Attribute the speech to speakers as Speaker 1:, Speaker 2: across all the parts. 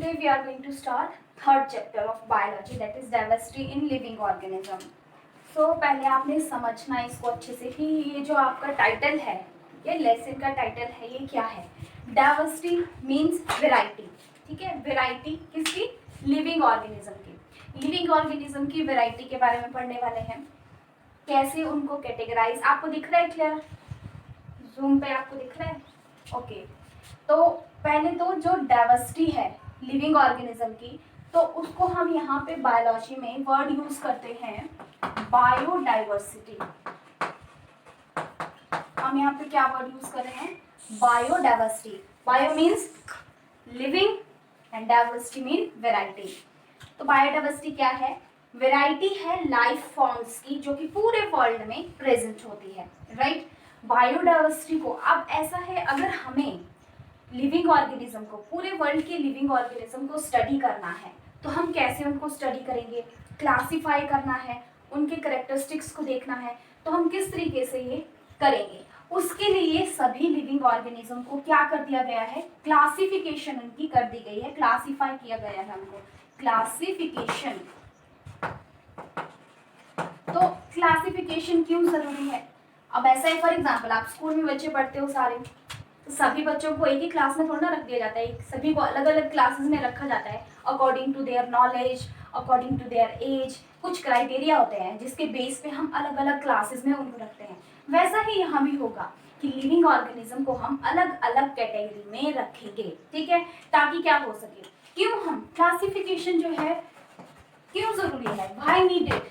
Speaker 1: Today we are going to start third chapter of biology, that is diversity in living organism. So पहले आपने समझना है इसको अच्छे से कि ये जो आपका टाइटल है, ये लेसन का टाइटल है, ये क्या है? Diversity means variety. ठीक है, वेराइटी किसकी? लिविंग ऑर्गेनिज्म की. लिविंग ऑर्गेनिज्म की वेराइटी के बारे में पढ़ने वाले हैं. कैसे उनको कैटेगराइज, आपको दिख रहा है क्लियर? जूम पे आपको दिख रहा है? ओके. तो पहले तो जो डाइवर्सिटी है लिविंग ऑर्गेनिज्म की, तो उसको हम यहाँ पे बायोलॉजी में वर्ड यूज करते हैं बायोडाइवर्सिटी. हम यहाँ पे क्या वर्ड यूज कर रहे हैं? Biodiversity. Bio means living and diversity mean variety. तो बायोडाइवर्सिटी क्या है? वेराइटी है लाइफ फॉर्म्स की जो कि पूरे वर्ल्ड में प्रेजेंट होती है. राइट. बायोडाइवर्सिटी को अब ऐसा है, अगर हमें लिविंग ऑर्गेनिज्म को, पूरे वर्ल्ड के लिविंग ऑर्गेनिज्म को स्टडी करना है, तो हम कैसे उनको स्टडी करेंगे? क्लासिफाई करना है, उनके करेक्टरिस्टिक्स को देखना है, तो हम किस तरीके से ये करेंगे? उसके लिए सभी लिविंग ऑर्गेनिज्म को क्या कर दिया गया है? क्लासिफिकेशन उनकी कर दी गई है, क्लासिफाई किया गया है उनको. क्लासिफिकेशन. तो क्लासिफिकेशन क्यों जरूरी है? अब ऐसा है, फॉर एग्जाम्पल आप स्कूल में बच्चे पढ़ते हो सारे, तो सभी बच्चों को एक ही क्लास में थोड़ा ना रख दिया जाता है, सभी को अलग अलग क्लासेस में रखा जाता है according to their knowledge, according to their age. कुछ क्राइटेरिया होते हैं जिसके बेस पे हम अलग अलग क्लासेस में उनको रखते हैं. वैसा ही यहाँ भी होगा कि लिविंग ऑर्गेनिज्म को हम अलग अलग कैटेगरी में रखेंगे. ठीक है, ताकि क्या हो सके? क्यों हम क्लासिफिकेशन जो है क्यों जरूरी है? Why needed?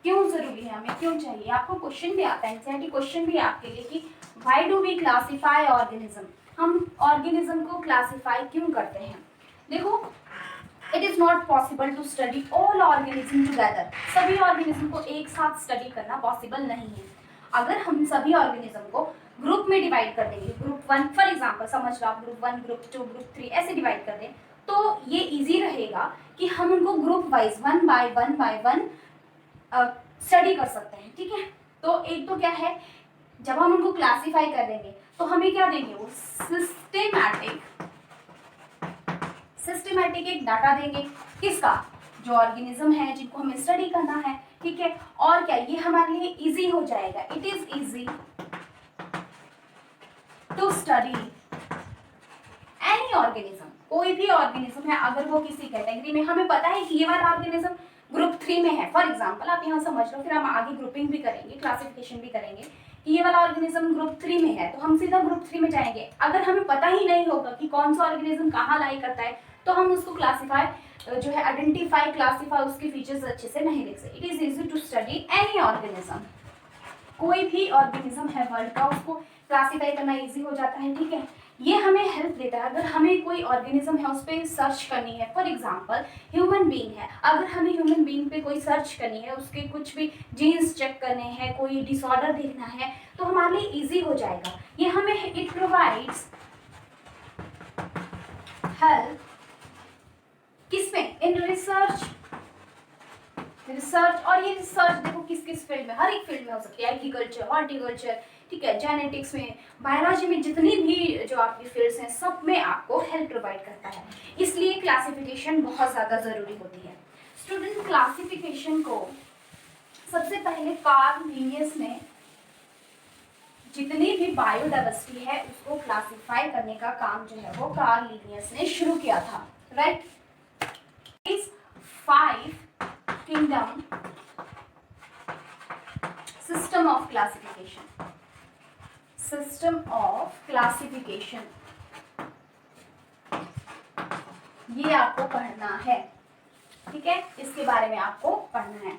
Speaker 1: क्यों जरूरी है, हमें क्यों चाहिए? आपको क्वेश्चन भी आता है, एनसीईआरटी क्वेश्चन भी आपके लिए कि why do we classify organism. हम ऑर्गेनिज्म को क्लासिफाई क्यों करते हैं? देखो, it is not possible to study all organism together. सभी ऑर्गेनिज्म को एक साथ स्टडी करना पॉसिबल नहीं है. अगर हम सभी ऑर्गेनिज्म को ग्रुप में डिवाइड कर देंगे, ग्रुप 1 फॉर एग्जाम्पल समझ लो आप, ग्रुप 1, ग्रुप 2, ग्रुप 3 ऐसे डिवाइड कर दें, तो ये इजी रहेगा कि हम उनको group wise one by one study कर सकते हैं. ठीक है, तो एक तो क्या है, जब हम उनको क्लासिफाई कर देंगे तो हमें क्या देंगे? वो सिस्टमैटिक एक डाटा देंगे. किसका? जो ऑर्गेनिज्म है जिनको हमें स्टडी करना है. ठीक है, और क्या, ये हमारे लिए इजी हो जाएगा. It is easy to study any organism. कोई भी ऑर्गेनिज्म है, अगर वो किसी कैटेगरी में, हमें पता है कि ये वाला ऑर्गेनिज्म ग्रुप 3 में है, फॉर एग्जाम्पल आप यहाँ समझ लो, फिर हम आगे ग्रुपिंग भी करेंगे, क्लासिफिकेशन भी करेंगे कि ये वाला ऑर्गेनिज्म ग्रुप 3 में है, तो हम सीधा ग्रुप 3 में जाएंगे. अगर हमें पता ही नहीं होगा कि कौन सा ऑर्गेनिज्म कहाँ लाई करता है, तो हम उसको क्लासिफाई जो है आइडेंटिफाई, क्लासिफाई, उसके फीचर्स अच्छे से नहीं देख सकते. It is easy to study any organism. कोई भी ऑर्गेनिज्म है वर्ल्ड का, उसको क्लासिफाई करना इजी हो जाता है. ठीक है, ये हमें हेल्प देता है. अगर हमें कोई ऑर्गेनिज्म है उस पर सर्च करनी है, फॉर एग्जांपल ह्यूमन बीइंग है, अगर हमें ह्यूमन बीइंग पे कोई सर्च करनी है, उसके कुछ भी जीन्स चेक करने हैं, कोई डिसऑर्डर देखना है, तो हमारे लिए इजी हो जाएगा. ये हमें इट प्रोवाइड्स हेल्प किसमें? In research. और ये रिसर्च देखो किस किस फील्ड में, हर एक फील्ड में हो सकती है. एग्रीकल्चर, हॉर्टिकल्चर, ठीक है, जेनेटिक्स में, बायोलॉजी में, जितनी भी जो आपकी फील्ड्स हैं सब में आपको हेल्प प्रोवाइड करता है. इसलिए क्लासिफिकेशन बहुत ज़्यादा ज़रूरी होती है. स्टूडेंट, क्लासिफिकेशन को सबसे पहले कार्ल लिनियस ने, जितनी भी बायोडाइवर्सिटी है उसको क्लासिफाई करने का काम जो है वो कार्ल लिनियस ने शुरू किया था. राइट. इस 5 kingdom system of classification. System of classification ये आपको पढ़ना है. ठीक है, इसके बारे में आपको पढ़ना है.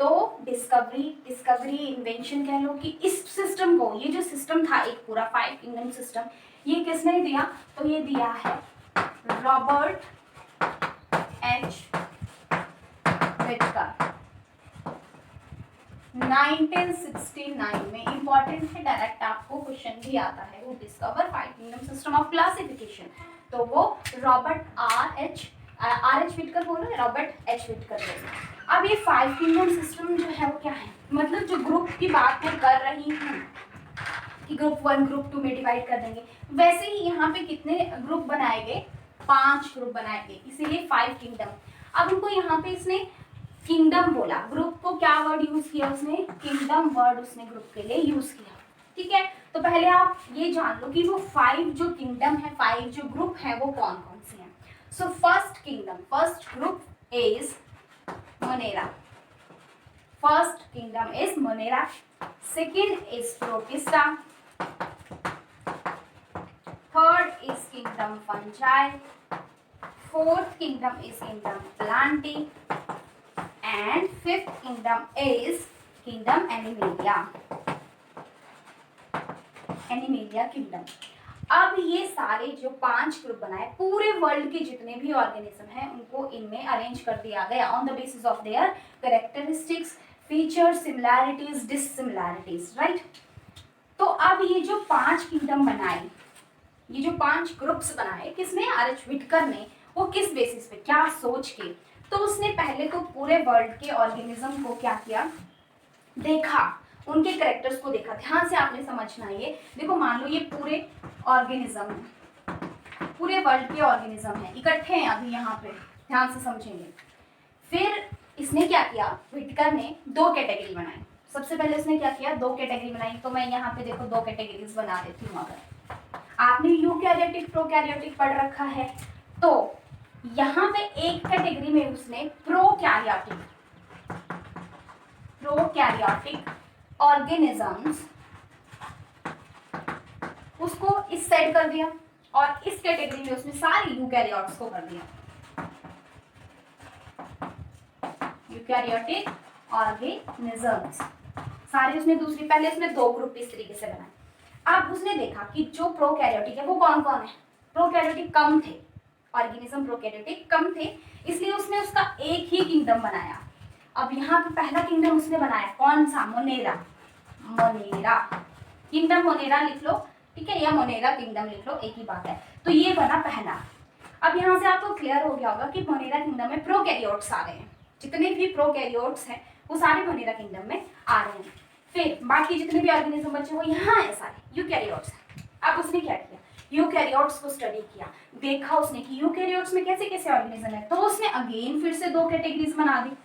Speaker 1: तो डिस्कवरी इन्वेंशन कह लो कि इस सिस्टम को, ये जो सिस्टम था एक पूरा 5 किंगडम सिस्टम, ये किसने दिया? तो ये दिया है रॉबर्ट एच विटकर 1969 में. इंपॉर्टेंट है, डायरेक्ट आपको क्वेश्चन भी आता है. वो discover 5 kingdom system of classification, तो वो रॉबर्ट आर एच विटकर बोल रहे हैं, रॉबर्ट एच विटकर बोल रहे हैं. अब ये 5 किंगडम सिस्टम जो है वो क्या है? मतलब जो ग्रुप की बात मैं कर रही हूँ कि ग्रुप 1 ग्रुप 2 में डिवाइड कर देंगे, वैसे ही यहाँ पे कितने ग्रुप बनाए गए? 5 ग्रुप बनाए गए, इसीलिए 5 किंगडम। अब उनको यहाँ पे इसने किंगडम बोला, ग्रुप को क्या वर्ड यूज किया उसने, किंगडम वर्ड उसने ग्रुप के लिए यूज किया। ठीक है, तो पहले आप ये जान लो कि वो 5 जो किंगडम है, 5 जो ग्रुप है वो कौन कौन से हैं। So first kingdom, first group is Monera, first kingdom is Monera, second is protista, third is kingdom fungi, fourth kingdom is kingdom Plantae, and fifth kingdom is kingdom animalia, animalia kingdom. अब ये सारे जो 5 group बनाए, पूरे world के जितने भी organism हैं उनको इनमें अरेंज कर दिया गया on the basis of their characteristics, features, similarities, dissimilarities, right. तो अब ये जो 5 किंगडम बनाए, ये जो 5 ग्रुप्स बनाए, किसने, आर.एच. व्हिटकर ने, वो किस बेसिस पे, क्या सोच के, तो उसने पहले तो पूरे वर्ल्ड के ऑर्गेनिज्म को क्या किया, देखा, उनके कैरेक्टर्स को देखा। ध्यान से आपने समझना, ये देखो, मान लो ये पूरे ऑर्गेनिज्म है, पूरे वर्ल्ड के ऑर्गेनिज्म है, इकट्ठे हैं अभी यहाँ पे, ध्यान से समझेंगे। फिर इसने क्या किया, व्हिटकर ने 2 कैटेगरी बनाई। सबसे पहले उसने क्या किया, 2 कैटेगरी बनाई। तो मैं यहाँ पे देखो 2 कैटेगरीज बना देती हूँ। अगर आपने यूकैरियोटिक प्रोकैरियोटिक पढ़ रखा है तो यहाँ पे एक कैटेगरी में उसने प्रोकैरियोटिक ऑर्गेनिजम्स उसको इस साइड कर दिया, और इस कैटेगरी में उसने सारे यूकैरियोट्स को कर दिया, यूकैरियोटिक ऑर्गेनिजम्स सारे उसने दूसरी, पहले उसने 2 ग्रुप इस तरीके से बनाए। अब उसने देखा कि जो प्रोकैरियोटिक है वो कौन कौन है, प्रोकैरियोटिक कम थे, ऑर्गेनिज्म प्रोकैरियोटिक कम थे, इसलिए उसने उसका एक ही किंगडम बनाया। अब यहाँ पे पहला किंगडम उसने बनाया कौन सा, मोनेरा, मोनेरा किंगडम, मोनेरा लिख लो, ठीक है, या मोनेरा किंगडम लिख लो, एक ही बात है। तो ये बना पहला। अब यहाँ से आपको क्लियर हो गया होगा कि मोनेरा किंगडम में प्रोकैरियोट्स आ रहे हैं, जितने भी प्रोकैरियोट्स हैं वो सारे मोनेरा किंगडम में आ रहे हैं। फिर बाकी जितने भी ऑर्गेनिज्म बचे वो यहाँ है, सारे यूकैरियोट्स हैं। अब उसने क्या किया, यूकैरियोट्स को स्टडी किया, देखा उसने कि यूकैरियोट्स में कैसे कैसे ऑर्गेनिज्म है, तो उसने अगेन फिर से 2 कैटेगरीज बना दी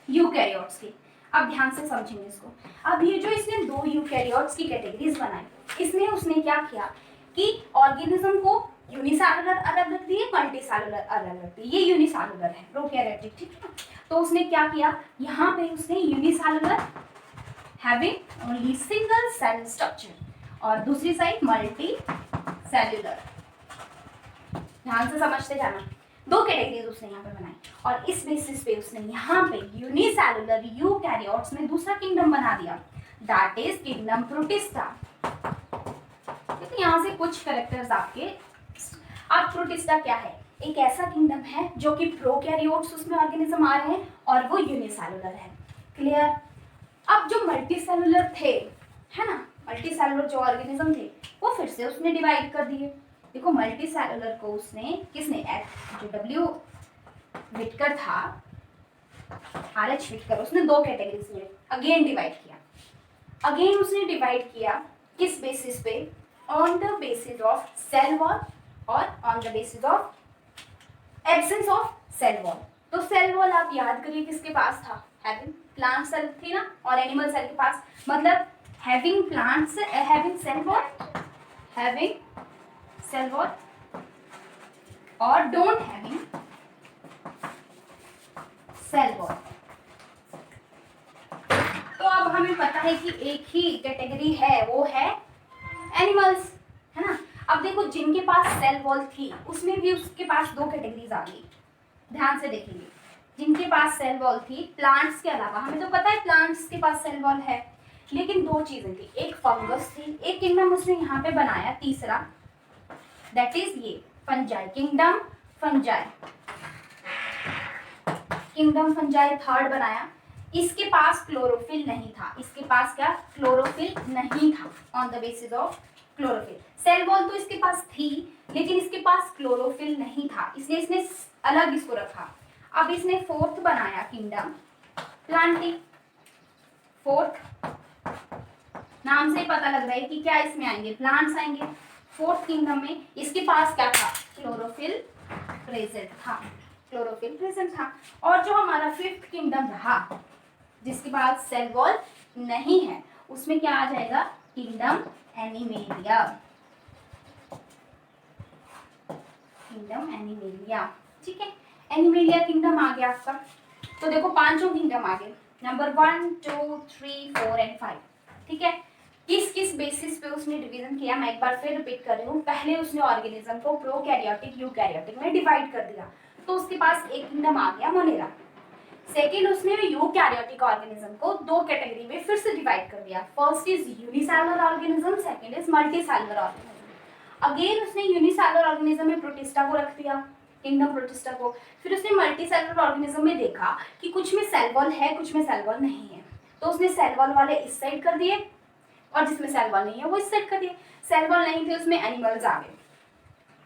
Speaker 1: यूकैरियोट्स की। अब ध्यान से समझेंगे इसको। अब ये जो इसने 2 यूकैरियोट्स की कैटेगरीज बनाई, इसमें उसने क्या किया कि ऑर्गेनिज्म को यूनिसेलुलर अलग रख दिए, मल्टीसेलुलर अलग रख दिए। ये यूनिसेलुलर है प्रोकैरियोटिक, ठीक है। तो उसने क्या किया, यहाँ पे उसने unicellular having only single cell structure, और दूसरी साइड मल्टी सेल्यूलर। ध्यान से समझते जाना, 2 कैटेगरीज उसने यहाँ पे बनाई, और इस बेसिस पे उसने यहाँ पे यूनिसेलुलर यूकैरियोट्स में दूसरा किंगडम बना दिया, दैट इज किंगडम प्रोटिस्टा। तो यहाँ से कुछ कैरेक्टर्स आपके, अब प्रोटिस्टा क्या है, एक ऐसा किंगडम है जो कि प्रोकैरियोट्स उसमें ऑर्गेनिज्म आ रहे हैं और वो यूनिसेलुलर है। क्लियर। अब जो मल्टीसेलुलर थे, है ना, मल्टीसेलुलर जो ऑर्गेनिज्म थे वो फिर से उसने डिवाइड कर दिए। देखो मल्टीसेलुलर को उसने, किसने, जो डब्ल्यू व्हिटकर था, आर.एच. व्हिटकर, उसने 2 कैटेगरीज में अगेन डिवाइड किया। अगेन उसने डिवाइड किया किस बेसिस पे, on the basis of cell wall और on the basis of absence of cell wall. तो सेल वॉल आप याद करिए किसके पास था, हैविंग प्लांट सेल थी ना, और एनिमल सेल के पास, मतलब having plants, having cell wall, having cell wall, और डोंट हैविंग सेल वॉल। तो अब हमें पता है कि एक ही कैटेगरी है, वो है एनिमल्स, है ना। अब देखो जिनके पास सेल वॉल थी उसमें भी उसके पास 2 कैटेगरीज आ गई। ध्यान से देखेंगे, जिनके पास सेल वॉल थी प्लांट्स के अलावा, हमें तो पता है प्लांट्स के पास सेल वॉल है, लेकिन 2 चीजें थी, एक फंगस थी, एक किंगडम उसने यहाँ पे बनाया तीसरा, दैट इज ये fungi, kingdom fungi, kingdom fungi third बनाया। इसके पास क्लोरोफिल नहीं था, इसके पास क्या, क्लोरोफिल नहीं था, on the basis of chlorophyll. Cell wall तो इसके पास थी लेकिन इसके पास क्लोरोफिल नहीं था, इसलिए इसने अलग इसको रखा। अब इसने 4th बनाया किंगडम प्लांटी। 4th नाम से पता लग रहा है कि क्या इसमें आएंगे, प्लांट्स आएंगे। 4th किंगडम में इसके पास क्या था, क्लोरोफिल प्रेजेंट था, क्लोरोफिल प्रेजेंट था। और जो हमारा फिफ्थ किंगडम रहा जिसके बाद सेल वॉल नहीं है, उसमें क्या आ जाएगा, किंगडम एनिमेलिया, किंगडम एनिमेलिया। ठीक है, एनिमेलिया किंगडम आ गया आपका। तो देखो पांचों किंगडम आ गए, नंबर 1 2 3 4 एंड 5। ठीक है, किस किस बेसिस पे उसने डिवीजन किया, मैं एक बार फिर रिपीट कर रही हूँ। पहले उसने ऑर्गेनिज्म को प्रोकैरियोटिक यूकैरियोटिक में डिवाइड कर दिया, तो उसके पास एक किंगडम आ गया मोनेरा। सेकेंड, उसने यूकैरियोटिक ऑर्गेनिज्म को दो कैटेगरी में फिर से डिवाइड कर दिया, first is unicellular organism, second is multicellular organism. Again उसने यूनिसेलुलर ऑर्गेनिज्म में प्रोटिस्टा को रख दिया, किंगडम प्रोटिस्टा को। फिर उसने मल्टीसेलुलर ऑर्गेनिज्म में देखा कि कुछ में सेल वॉल है, कुछ में सेल वॉल नहीं है, तो उसने सेल वॉल वाले इस साइड कर दिए और जिसमें सेल वॉल नहीं है वो इस साइड कर दिए। सेल वॉल नहीं थे उसमें एनिमल्स आ गए।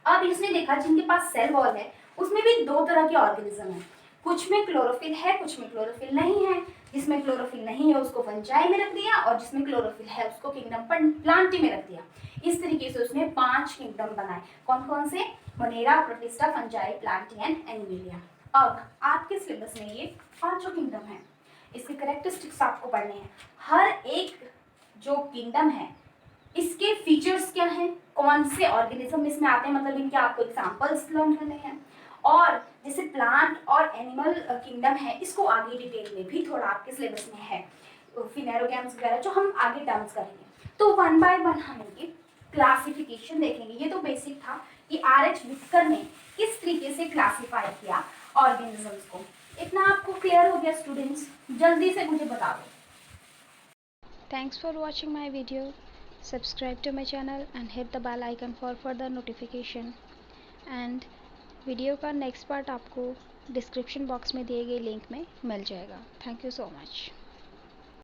Speaker 1: अब इसने देखा जिनके पास सेल वॉल है उसमें भी दो तरह के ऑर्गेनिज्म है, कुछ में क्लोरोफिल है, कुछ में क्लोरोफिल नहीं है। जिसमें क्लोरोफिल नहीं है उसको फंजाई में रख दिया और जिसमें क्लोरोफिल है उसको किंगडम प्लांटी में रख दिया। इस तरीके से उसने 5 किंगडम बनाए, कौन कौन से, Monera, protista, fungi, Plantae and animalia. अब आपके सिलेबस में ये पांचों किंगडम है, इसके करेक्टरिस्टिक्स आपको पढ़ने हैं। हर एक जो किंगडम है इसके फीचर्स क्या हैं, कौन से ऑर्गेनिज्म इसमें आते हैं, मतलब इनके आपको एग्जांपल्स लर्न करने हैं। और जैसे प्लांट और एनिमल किंगडम है इसको आगे डिटेल में भी थोड़ा आपके सिलेबस में है, फिनेरोगैम्स वगैरह जो हम आगे टर्म्स करेंगे। तो 1 बाय 1 हम इनकी क्लासिफिकेशन देखेंगे। ये तो बेसिक था कि RH विक्टर ने किस तरीके से क्लासीफाई किया ऑर्गेनिजम्स को। इतना आपको क्लियर हो गया स्टूडेंट्स? जल्दी से मुझे बता दो।
Speaker 2: Thanks for watching my video. Subscribe to my channel and hit the bell icon for further notification. And video का नेक्स्ट पार्ट आपको डिस्क्रिप्शन बॉक्स में दिए गए लिंक में मिल जाएगा। Thank you so much.